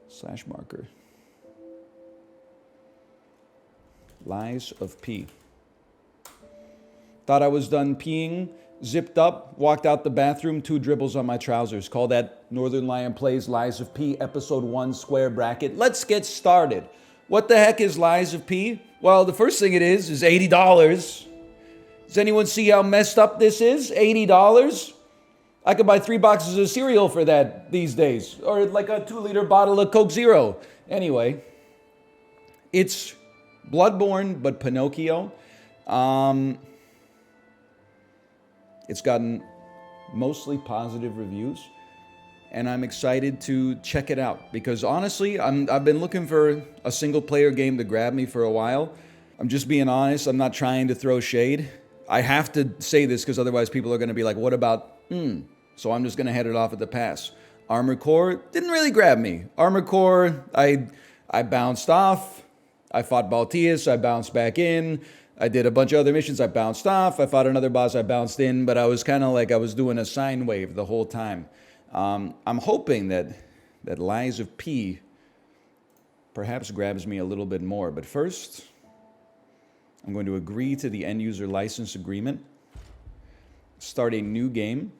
Slash marker. Lies of P. Thought I was done peeing, zipped up, walked out the bathroom, 2 dribbles on my trousers. Call that Northern Lion Plays Lies of P, episode 1, square bracket. Let's get started. What the heck is Lies of P? Well, the first thing it is $80. Does anyone see how messed up this is? $80? I could buy 3 boxes of cereal for that these days. Or like a 2-liter bottle of Coke Zero. Anyway, it's Bloodborne, but Pinocchio. It's gotten mostly positive reviews, and I'm excited to check it out because honestly, I've been looking for a single-player game to grab me for a while. I'm just being honest. I'm not trying to throw shade. I have to say this because otherwise people are going to be like, what about, So I'm just going to head it off at the pass. Armored Core didn't really grab me. Armored Core, I bounced off. I fought Baltius. I bounced back in. I did a bunch of other missions. I bounced off. I fought another boss. I bounced in. But I was kind of like I was doing a sine wave the whole time. I'm hoping that Lies of P perhaps grabs me a little bit more. But first, I'm going to agree to the end-user license agreement. Start a new game.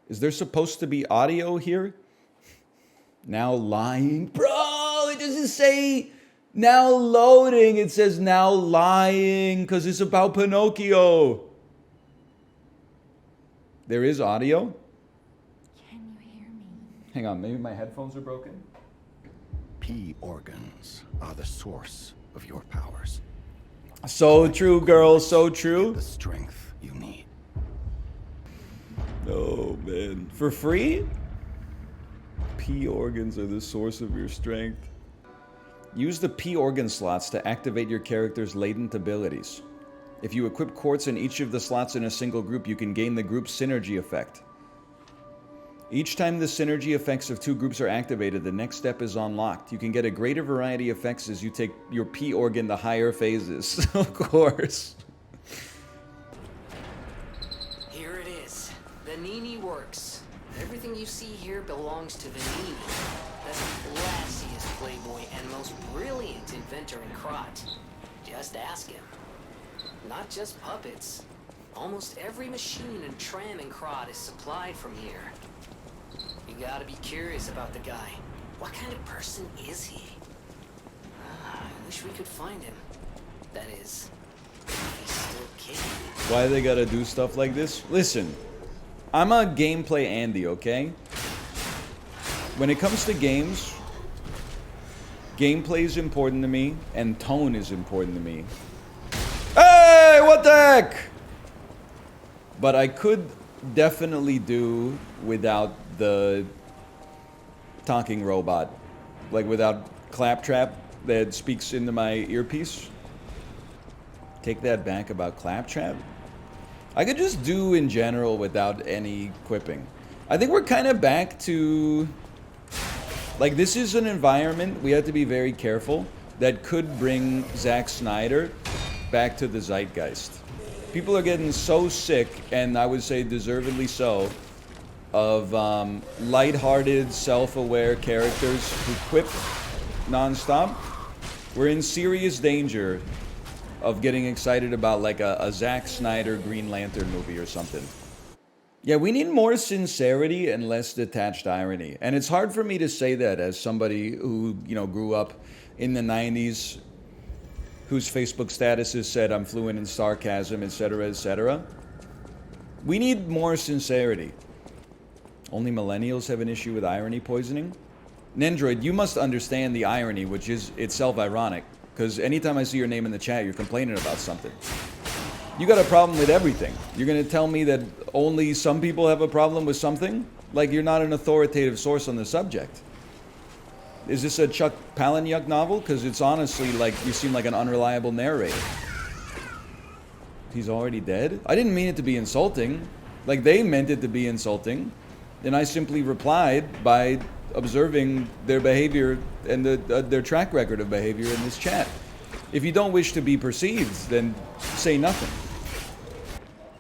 Is there supposed to be audio here? Now lying. Bro, it doesn't say now loading. It says now lying because it's about Pinocchio. There is audio? Can you hear me? Hang on, maybe my headphones are broken? P organs are the source of your powers. So true, girl, so true. The strength you need. Oh, man. For free? P organs are the source of your strength. Use the P organ slots to activate your character's latent abilities. If you equip quartz in each of the slots in a single group, you can gain the group synergy effect. Each time the synergy effects of 2 groups are activated, the next step is unlocked. You can get a greater variety of effects as you take your P organ to higher phases. Of course. Here it is. The Nini works. Everything you see here belongs to the Nini. The classiest playboy and most brilliant inventor in Krot. Just ask him. Not just puppets. Almost every machine and tram in Krot is supplied from here. You gotta be curious about the guy. What kind of person is he? I wish we could find him. That is, if he's still kicking. Why they gotta do stuff like this? Listen, I'm a gameplay Andy, okay? When it comes to games, gameplay is important to me, and tone is important to me. Hey, what the heck? But I could definitely do without the talking robot. Like without Claptrap that speaks into my earpiece. Take that back about Claptrap. I could just do in general without any quipping. I think we're kind of back to... Like, this is an environment, we have to be very careful, that could bring Zack Snyder back to the zeitgeist. People are getting so sick, and I would say deservedly so, of lighthearted, self-aware characters who quip nonstop. We're in serious danger of getting excited about like a Zack Snyder Green Lantern movie or something. Yeah, we need more sincerity and less detached irony. And it's hard for me to say that as somebody who, grew up in the 90s, whose Facebook statuses said I'm fluent in sarcasm, etc., etc. We need more sincerity. Only millennials have an issue with irony poisoning? Nendroid, you must understand the irony, which is itself ironic, because anytime I see your name in the chat, you're complaining about something. You got a problem with everything. You're going to tell me that only some people have a problem with something? Like you're not an authoritative source on the subject. Is this a Chuck Palahniuk novel? Because it's honestly like you seem like an unreliable narrator. He's already dead? I didn't mean it to be insulting. Like they meant it to be insulting. And I simply replied by observing their behavior and their track record of behavior in this chat. If you don't wish to be perceived, then say nothing.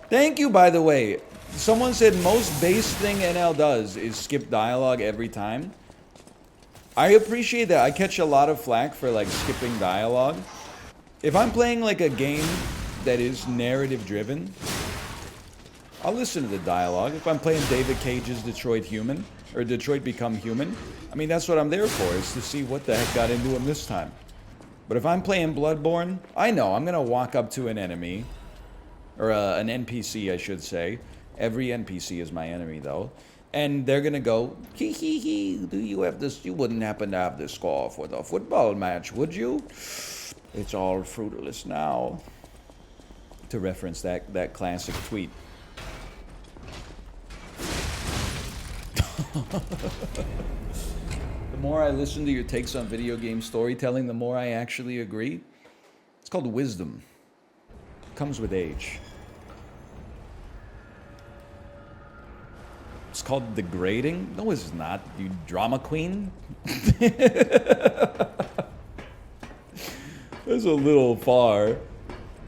Thank you, by the way. someone said most base thing NL does is skip dialogue every time. I appreciate that. I catch a lot of flack for like skipping dialogue. If I'm playing like a game that is narrative driven, I'll listen to the dialogue. If I'm playing David Cage's Detroit Human, or Detroit Become Human, I mean, that's what I'm there for, is to see what the heck got into him this time. But if I'm playing Bloodborne, I know I'm gonna walk up to an enemy, or an NPC, I should say. Every NPC is my enemy, though. And they're gonna go, hee hee hee, do you have this? You wouldn't happen to have this score for the football match, would you? It's all fruitless now. To reference that classic tweet. The more I listen to your takes on video game storytelling, the more I actually agree. It's called wisdom. It comes with age. It's called degrading? No, it's not, you drama queen. That's a little far.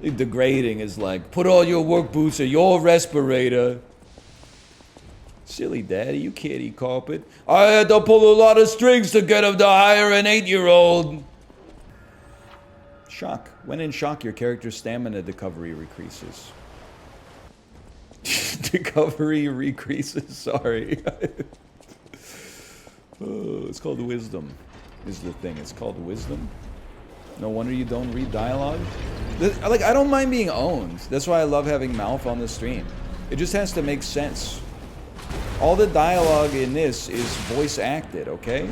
Degrading is like, put all your work boots in your respirator. Silly daddy, you kitty carpet. I had to pull a lot of strings to get him to hire an 8-year-old. Shock. When in shock, your character's stamina decreases. Recovery decreases, sorry. Oh, it's called wisdom, is the thing. It's called wisdom. No wonder you don't read dialogue. Like, I don't mind being owned. That's why I love having Malf on the stream. It just has to make sense. All the dialogue in this is voice acted, okay?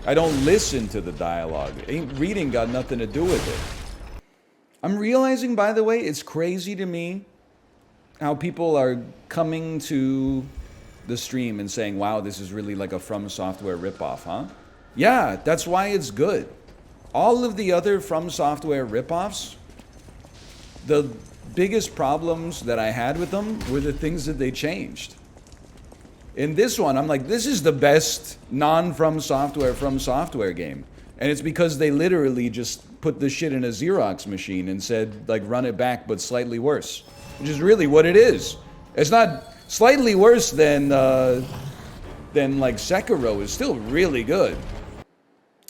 I don't listen to the dialogue. Reading got nothing to do with it. I'm realizing, by the way, it's crazy to me how people are coming to the stream and saying, wow, this is really like a From Software ripoff, huh? Yeah, that's why it's good. All of the other From Software ripoffs, the biggest problems that I had with them were the things that they changed. In this one, I'm like, this is the best non-From Software game. And it's because they literally just put the shit in a Xerox machine and said, like, run it back, but slightly worse. Which is really what it is. It's not slightly worse than like, Sekiro is still really good.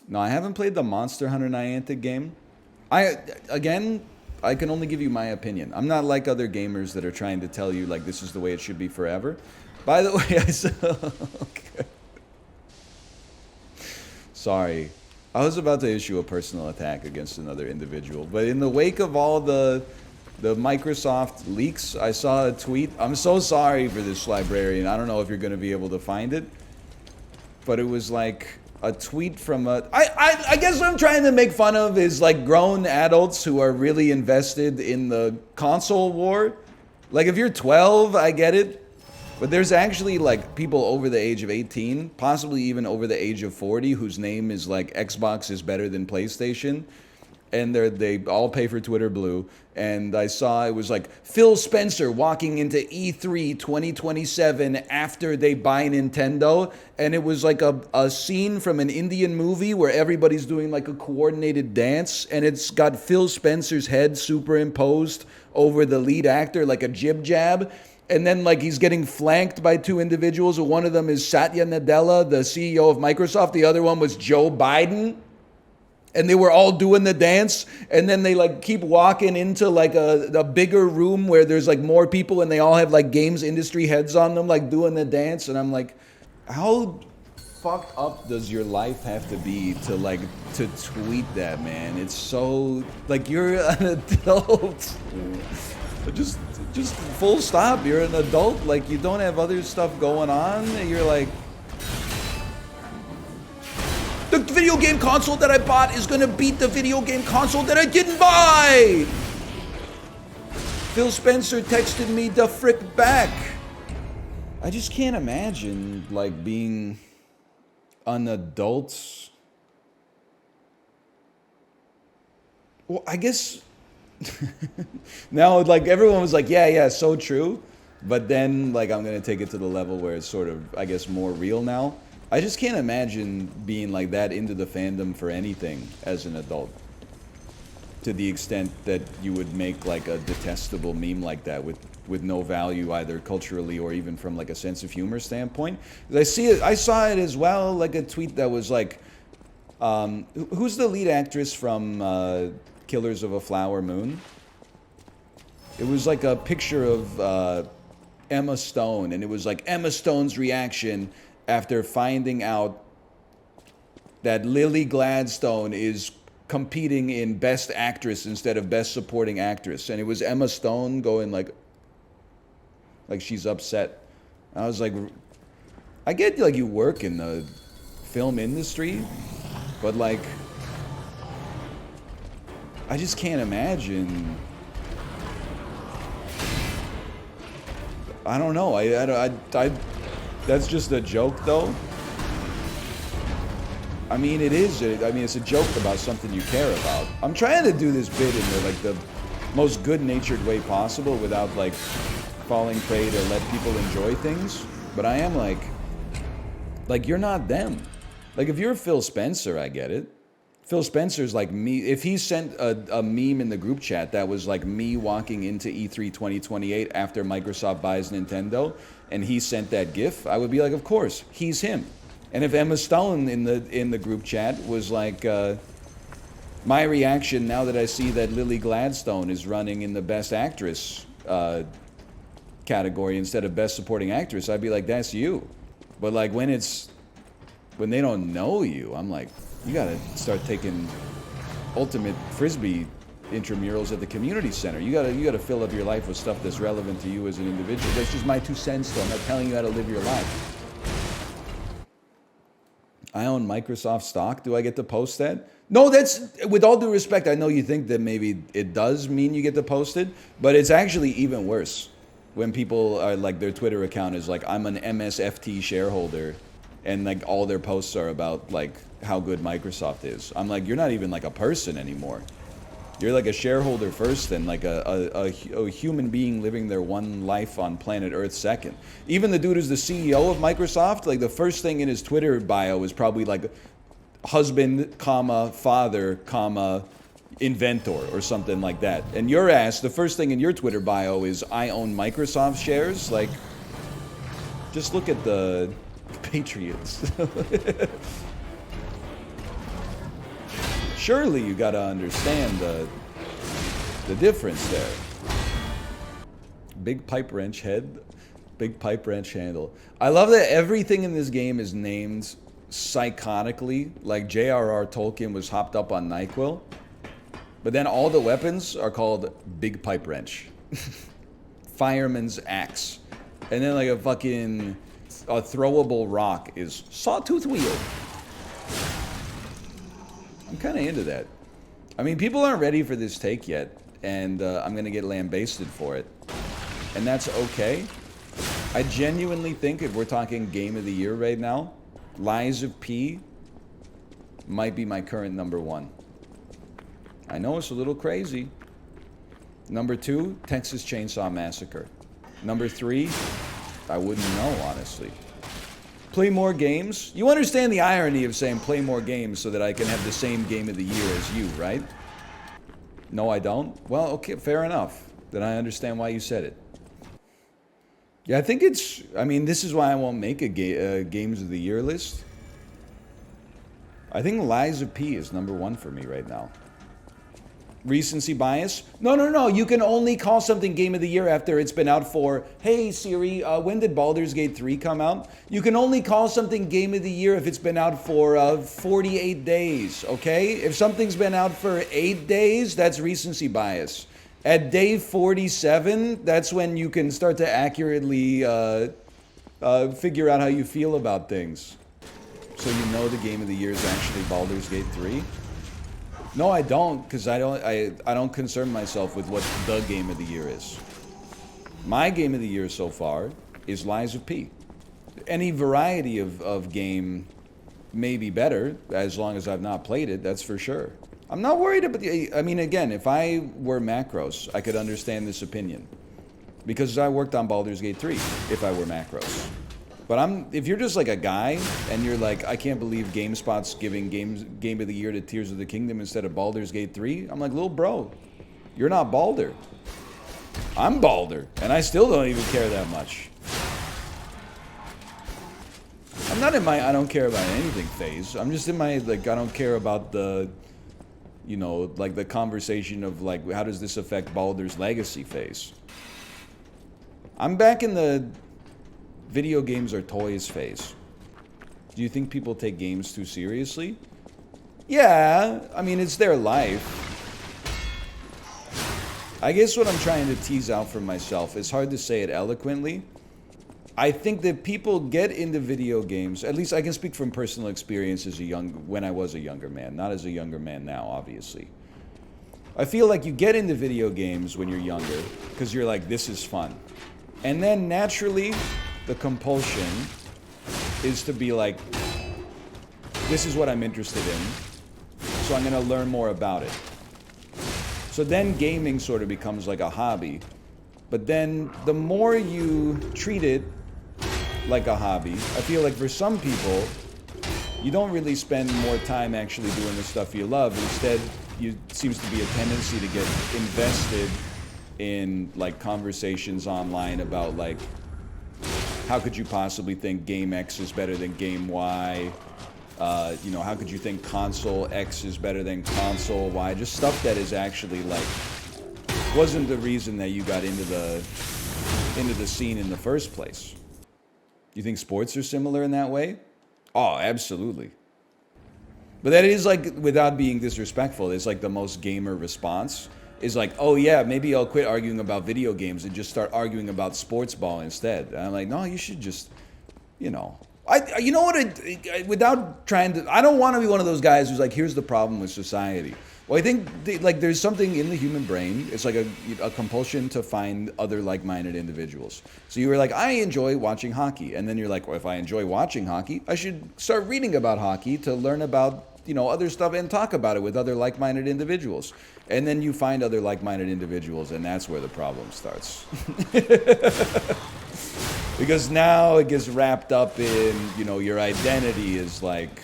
No, I haven't played the Monster Hunter Niantic game. Again, I can only give you my opinion. I'm not like other gamers that are trying to tell you, like, this is the way it should be forever. By the way, I said, okay. Sorry. I was about to issue a personal attack against another individual, but in the wake of all the Microsoft leaks, I saw a tweet. I'm so sorry for this librarian. I don't know if you're going to be able to find it, but it was like a tweet from a... I guess what I'm trying to make fun of is like grown adults who are really invested in the console war. Like if you're 12, I get it. But there's actually like people over the age of 18, possibly even over the age of 40, whose name is like Xbox is better than PlayStation. And they all pay for Twitter Blue. And I saw it was like Phil Spencer walking into E3 2027 after they buy Nintendo. And it was like a scene from an Indian movie where everybody's doing like a coordinated dance. And it's got Phil Spencer's head superimposed over the lead actor like a jib jab. And then, like, he's getting flanked by two individuals. One of them is Satya Nadella, the CEO of Microsoft. The other one was Joe Biden. And they were all doing the dance. And then they, like, keep walking into, like, a bigger room where there's, like, more people. And they all have, like, games industry heads on them, like, doing the dance. And I'm like, how fucked up does your life have to be to, like, to tweet that, man? It's so, like, you're an adult. Just full stop. You're an adult. Like, you don't have other stuff going on. You're like, the video game console that I bought is gonna beat the video game console that I didn't buy. Phil Spencer texted me the frick back. I just can't imagine, like, being an adult. Well, I guess... Now, like, everyone was like, yeah, so true. But then, like, I'm going to take it to the level where it's sort of, I guess, more real now. I just can't imagine being, like, that into the fandom for anything as an adult. to the extent that you would make like a detestable meme like that with no value either culturally or even from like a sense of humor standpoint. I saw it as well, like a tweet that was like, who's the lead actress from Killers of a Flower Moon? It was like a picture of Emma Stone, and it was like Emma Stone's reaction after finding out that Lily Gladstone is competing in Best Actress instead of Best Supporting Actress. And it was Emma Stone going like she's upset. I was like, I get like you work in the film industry, but like, I just can't imagine. I don't know. I that's just a joke though. I mean, it is. I mean, it's a joke about something you care about. I'm trying to do this bit in the most good-natured way possible without like falling prey to let people enjoy things. But I am like you're not them. Like if you're Phil Spencer, I get it. Phil Spencer's like me. If he sent a meme in the group chat that was like me walking into E3 2028 after Microsoft buys Nintendo, and he sent that GIF, I would be like, of course, he's him. And if Emma Stone in the group chat was like, my reaction now that I see that Lily Gladstone is running in the Best Actress category instead of Best Supporting Actress, I'd be like, that's you. But like when they don't know you, I'm like, you gotta start taking ultimate frisbee intramurals at the community center. You gotta fill up your life with stuff that's relevant to you as an individual. That's just my 2 cents though. I'm not telling you how to live your life. I own Microsoft stock. Do I get to post that? No, that's, with all due respect, I know you think that maybe it does mean you get to post it, but it's actually even worse when people are like, their Twitter account is like, I'm an MSFT shareholder, and like all their posts are about like how good Microsoft is. I'm like, you're not even like a person anymore. You're like a shareholder first and like a human being living their one life on planet Earth second. Even the dude who's the CEO of Microsoft, like the first thing in his Twitter bio is probably like husband, comma, father, comma, inventor or something like that. And your ass, the first thing in your Twitter bio is I own Microsoft shares. Like, just look at the Patriots. Surely you gotta understand the difference there. Big pipe wrench head, big pipe wrench handle. I love that everything in this game is named psychotically, like J.R.R. Tolkien was hopped up on NyQuil. But then all the weapons are called big pipe wrench. Fireman's axe. And then like a throwable rock is sawtooth wheel. I'm kind of into that. I mean, people aren't ready for this take yet, and I'm going to get lambasted for it. And that's okay. I genuinely think if we're talking Game of the Year right now, Lies of P might be my current number 1. I know it's a little crazy. Number 2, Texas Chainsaw Massacre. Number 3, I wouldn't know, honestly. Play more games? You understand the irony of saying play more games so that I can have the same Game of the Year as you, right? No, I don't? Well, okay, fair enough. Then I understand why you said it. Yeah, I think this is why I won't make a Games of the Year list. I think Lies of P is number 1 for me right now. Recency bias? No. You can only call something Game of the Year after it's been out for, hey Siri, when did Baldur's Gate 3 come out? You can only call something Game of the Year if it's been out for 48 days, okay? If something's been out for 8 days, that's recency bias. At day 47, that's when you can start to accurately figure out how you feel about things. So you know the Game of the Year is actually Baldur's Gate 3? No, I don't, because I don't concern myself with what the Game of the Year is. My Game of the Year so far is Lies of P. Any variety of game may be better, as long as I've not played it, that's for sure. I'm not worried about I mean, again, if I were Macros, I could understand this opinion. Because I worked on Baldur's Gate 3, if I were Macros. But if you're just like a guy and you're like, I can't believe GameSpot's giving Game of the Year to Tears of the Kingdom instead of Baldur's Gate 3, I'm like, little bro, you're not Baldur. I'm Baldur, and I still don't even care that much. I'm not in my I don't care about anything phase. I'm just in my, like, I don't care about the, you know, like the conversation of, like, how does this affect Baldur's legacy phase. I'm back in the video games are toys phase. Do you think people take games too seriously? Yeah, I mean, it's their life. I guess what I'm trying to tease out for myself, it's hard to say it eloquently. I think that people get into video games, at least I can speak from personal experience as when I was a younger man, not as a younger man now, obviously. I feel like you get into video games when you're younger, because you're like, this is fun. And then naturally, the compulsion is to be like, this is what I'm interested in, so I'm going to learn more about it. So then gaming sort of becomes like a hobby. But then the more you treat it like a hobby, I feel like for some people, you don't really spend more time actually doing the stuff you love. Instead, seems to be a tendency to get invested in like conversations online about like, how could you possibly think game X is better than game Y? You know, how could you think console X is better than console Y? Just stuff that is actually like, wasn't the reason that you got into the scene in the first place. You think sports are similar in that way? Oh, absolutely. But that is like, without being disrespectful, it's like the most gamer response. Is like, oh yeah, maybe I'll quit arguing about video games and just start arguing about sports ball instead. And I'm like, no, you should just, you know. You know what, without trying to, I don't want to be one of those guys who's like, here's the problem with society. Well, I think, like, there's something in the human brain, it's like a compulsion to find other like-minded individuals. So you were like, I enjoy watching hockey. And then you're like, well, if I enjoy watching hockey, I should start reading about hockey to learn about, you know, other stuff and talk about it with other like-minded individuals. And then you find other like-minded individuals, and that's where the problem starts. Because now it gets wrapped up in, you know, your identity is like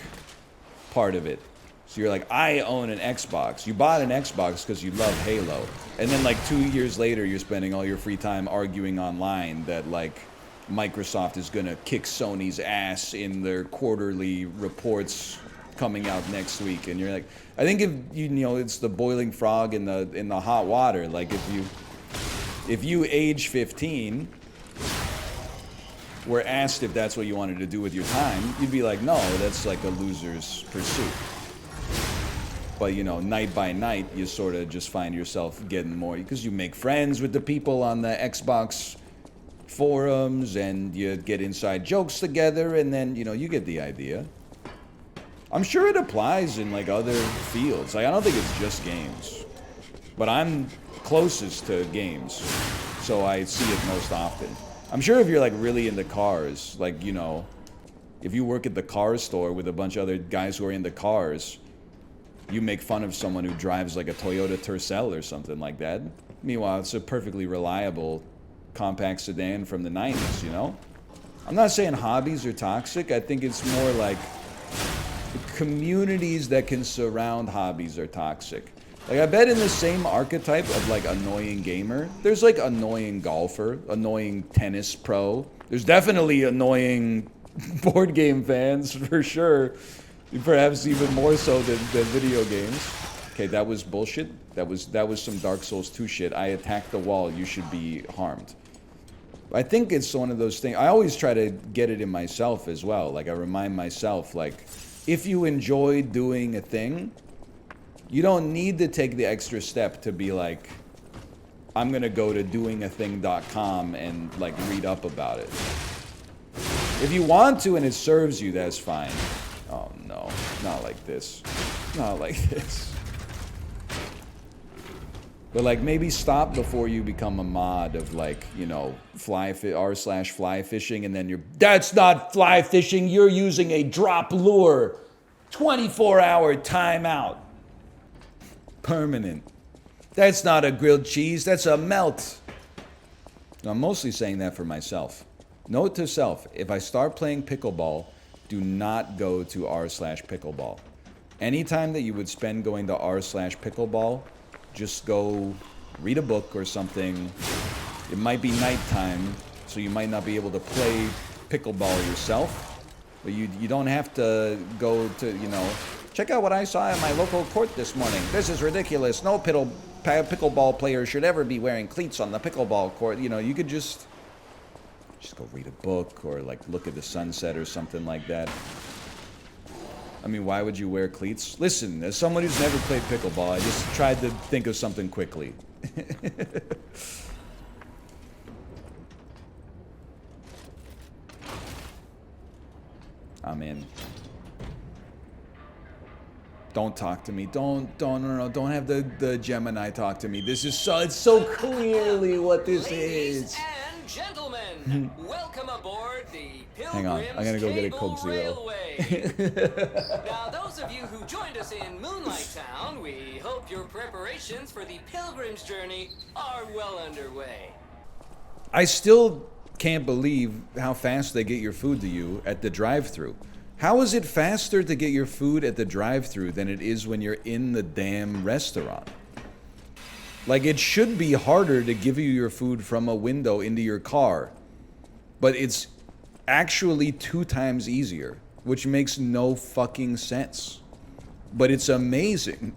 part of it. So you're like, I own an Xbox. You bought an Xbox because you love Halo. And then like 2 years later, you're spending all your free time arguing online that like Microsoft is going to kick Sony's ass in their quarterly reports coming out next week. And you're like, I think if you know, it's the boiling frog in the hot water. Like if you age 15 were asked if that's what you wanted to do with your time, you'd be like, no, that's like a loser's pursuit. But, you know, night by night, you sort of just find yourself getting more, because you make friends with the people on the Xbox forums, and you get inside jokes together, and then, you know, you get the idea. I'm sure it applies in, like, other fields. Like, I don't think it's just games. But I'm closest to games, so I see it most often. I'm sure if you're like really into cars, like, you know, if you work at the car store with a bunch of other guys who are into cars, you make fun of someone who drives like a Toyota Tercel or something like that. Meanwhile, it's a perfectly reliable compact sedan from the 90s, you know? I'm not saying hobbies are toxic. I think it's more like the communities that can surround hobbies are toxic. Like, I bet in the same archetype of, like, annoying gamer, there's, like, annoying golfer, annoying tennis pro. There's definitely annoying board game fans, for sure. Perhaps even more so than video games. Okay, that was bullshit. That was some Dark Souls 2 shit. I attacked the wall. You should be harmed. I think it's one of those things. I always try to get it in myself as well. Like, I remind myself, like, if you enjoy doing a thing, you don't need to take the extra step to be like, I'm going to go to doingathing.com and, like, read up about it. If you want to and it serves you, that's fine. Oh, no. Not like this. Not like this. But, like, maybe stop before you become a mod of, like, you know, r/fly fishing, and then you're, that's not fly fishing, you're using a drop lure. 24-hour timeout. Permanent. That's not a grilled cheese, that's a melt. I'm mostly saying that for myself. Note to self, if I start playing pickleball, do not go to r/pickleball. Anytime that you would spend going to r/pickleball, just go read a book or something. It might be nighttime, so you might not be able to play pickleball yourself. But you don't have to go to, you know, check out what I saw in my local court this morning. This is ridiculous. No pickleball player should ever be wearing cleats on the pickleball court. You know, you could just go read a book or like look at the sunset or something like that. I mean, why would you wear cleats? Listen, as someone who's never played pickleball, I just tried to think of something quickly. I'm in. Don't talk to me. Don't have the Gemini talk to me. This is it's so clearly what this Ladies is. and gentlemen, welcome aboard the Hang on, I'm gonna go get a Coke Zero. Now, those of you who joined us in Moonlight Town, we hope your preparations for the pilgrim's journey are well underway. I still can't believe how fast they get your food to you at the drive-thru. How is it faster to get your food at the drive-thru than it is when you're in the damn restaurant? Like, it should be harder to give you your food from a window into your car. But it's actually 2 times easier, which makes no fucking sense. But it's amazing.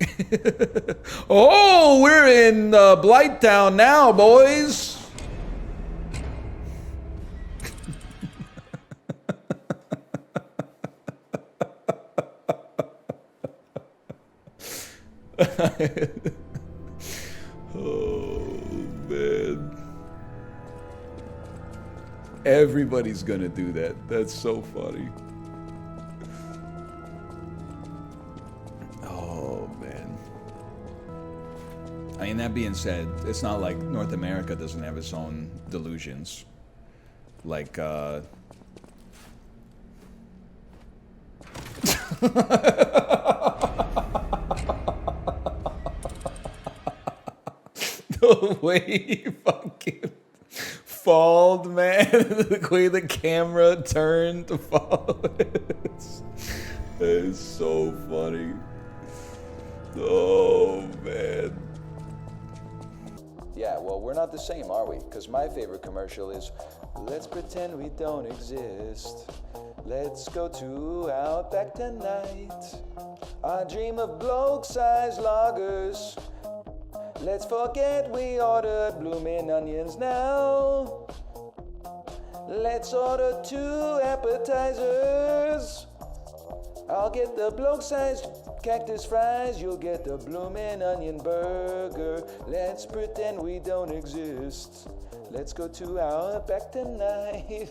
Oh, we're in Blighttown now, boys. Oh, man. Everybody's gonna do that. That's so funny. Oh, man. I mean, that being said, it's not like North America doesn't have its own delusions. Like, the way he fucking falled, man. The way the camera turned to fall. It's so funny. Oh, man. Yeah, well, we're not the same, are we? Because my favorite commercial is, let's pretend we don't exist. Let's go to Outback tonight. I dream of bloke-sized lagers. Let's forget we ordered blooming onions now. Let's order 2 appetizers. I'll get the bloke-sized cactus fries. You'll get the blooming onion burger. Let's pretend we don't exist. Let's go to Outback tonight.